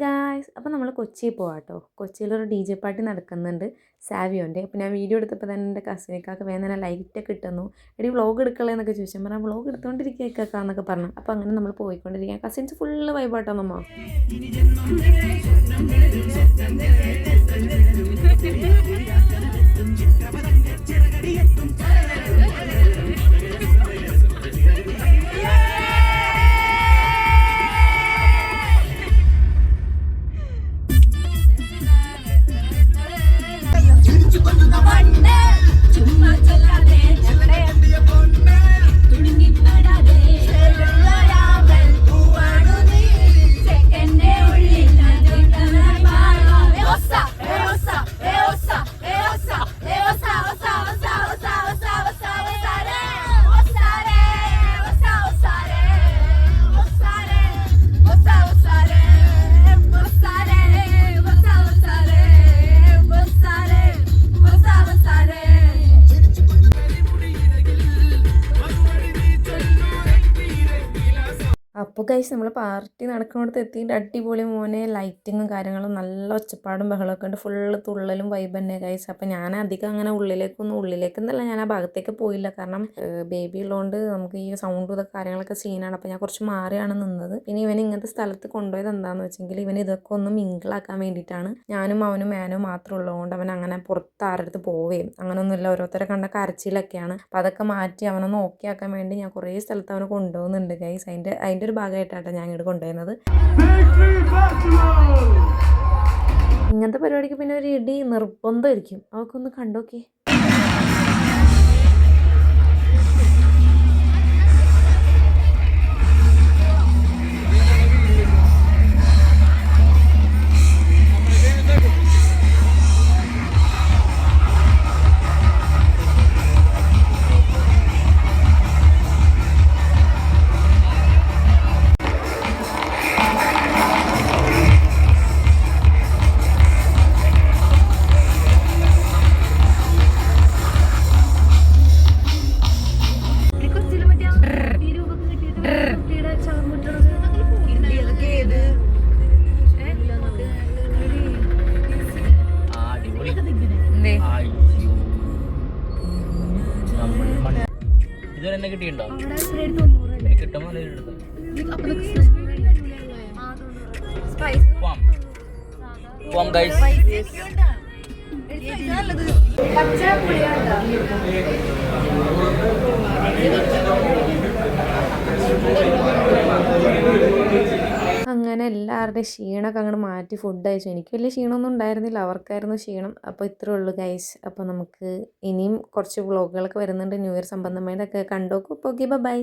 Guys, അപ്പോൾ നമ്മൾ കൊച്ചിയിൽ പോവാം കേട്ടോ. കൊച്ചിയിലൊരു DJ പാർട്ടി നടക്കുന്നുണ്ട് സാവിയോൻ്റെ. അപ്പോൾ ഞാൻ വീഡിയോ എടുത്തപ്പോൾ തന്നെ എൻ്റെ കസിനേക്കാക്ക് വേഗം തന്നെ ലൈറ്റൊക്കെ ഇട്ടുന്നു. എടി വ്ളോഗ് എടുക്കല്ലേ എന്നൊക്കെ ചോദിച്ചു. പറഞ്ഞാൽ വ്ളോഗ് എടുത്തുകൊണ്ടിരിക്കുക എന്നൊക്കെ പറഞ്ഞു. അപ്പോൾ അങ്ങനെ നമ്മൾ പോയിക്കൊണ്ടിരിക്കുക. കസിൻസ് ഫുള്ള് വൈബാട്ടോ നമ്മ. അപ്പോൾ ഗൈസ് നമ്മൾ പാർട്ടി നടക്കുന്നിടത്ത് എത്തിയിട്ട് അടിപൊളി മോനെ ലൈറ്റിങ്ങും കാര്യങ്ങളും നല്ല ഒച്ചപ്പാടും ബഹളമൊക്കെ ഉണ്ട്. ഫുള്ള് തുള്ളലും വൈബ് തന്നെ ഗൈസ്. അപ്പോൾ ഞാൻ അധികം അങ്ങനെ ഉള്ളിലേക്കെന്നല്ല ഞാൻ ആ ഭാഗത്തേക്ക് പോയില്ല. കാരണം ബേബി ഉള്ളതുകൊണ്ട് നമുക്ക് ഈ സൗണ്ടും ഇതൊക്കെ കാര്യങ്ങളൊക്കെ സീനാണ്. അപ്പോൾ ഞാൻ കുറച്ച് മാറിയാണ് നിന്നത്. പിന്നെ ഇവൻ ഇങ്ങനത്തെ സ്ഥലത്ത് കൊണ്ടുപോയത് എന്താണെന്ന് വെച്ചെങ്കിൽ ഇവൻ ഇതൊക്കെ ഒന്ന് മിങ്കിളാക്കാൻ വേണ്ടിയിട്ടാണ്. ഞാനും അവനും മാനും മാത്രം ഉള്ളതുകൊണ്ട് അവൻ അങ്ങനെ പുറത്ത് ആരടുത്ത് പോവുകയും അങ്ങനെയൊന്നുമില്ല. ഓരോരുത്തരെ കണ്ട കരച്ചിലൊക്കെയാണ്. അപ്പോൾ അതൊക്കെ മാറ്റി അവനൊന്ന് ഓക്കെ ആക്കാൻ വേണ്ടി ഞാൻ കുറേ സ്ഥലത്ത് അവനെ കൊണ്ടുപോകുന്നുണ്ട് ഗൈസ്. അതിൻ്റെ ഒരു ഭാഗമായിട്ടാണ് ഞാൻ ഇങ്ങോട്ട് കൊണ്ടുപോകുന്നത്. ഇങ്ങനത്തെ പരിപാടിക്ക് പിന്നെ ഒരു ഇടി നിർബന്ധമായിരിക്കും. അതൊക്കെ കണ്ടോക്കെ. ഇതുവരെ കിട്ടിയിട്ടുണ്ടോ? കിട്ടുമോ? അങ്ങനെ എല്ലാവരുടെയും ക്ഷീണമൊക്കെ അങ്ങോട്ട് മാറ്റി ഫുഡ് കഴിച്ചു. എനിക്ക് വലിയ ക്ഷീണമൊന്നും ഉണ്ടായിരുന്നില്ല, അവർക്കായിരുന്നു ക്ഷീണം. അപ്പോൾ ഇത്രേ ഉള്ളൂ ഗൈസ്. അപ്പോൾ നമുക്ക് ഇനിയും കുറച്ച് വ്ളോഗുകളൊക്കെ വരുന്നുണ്ട് ന്യൂ ഇയർ സംബന്ധമായിട്ടൊക്കെ കണ്ടോക്കും. അപ്പോൾ ഓക്കെ, ബൈ.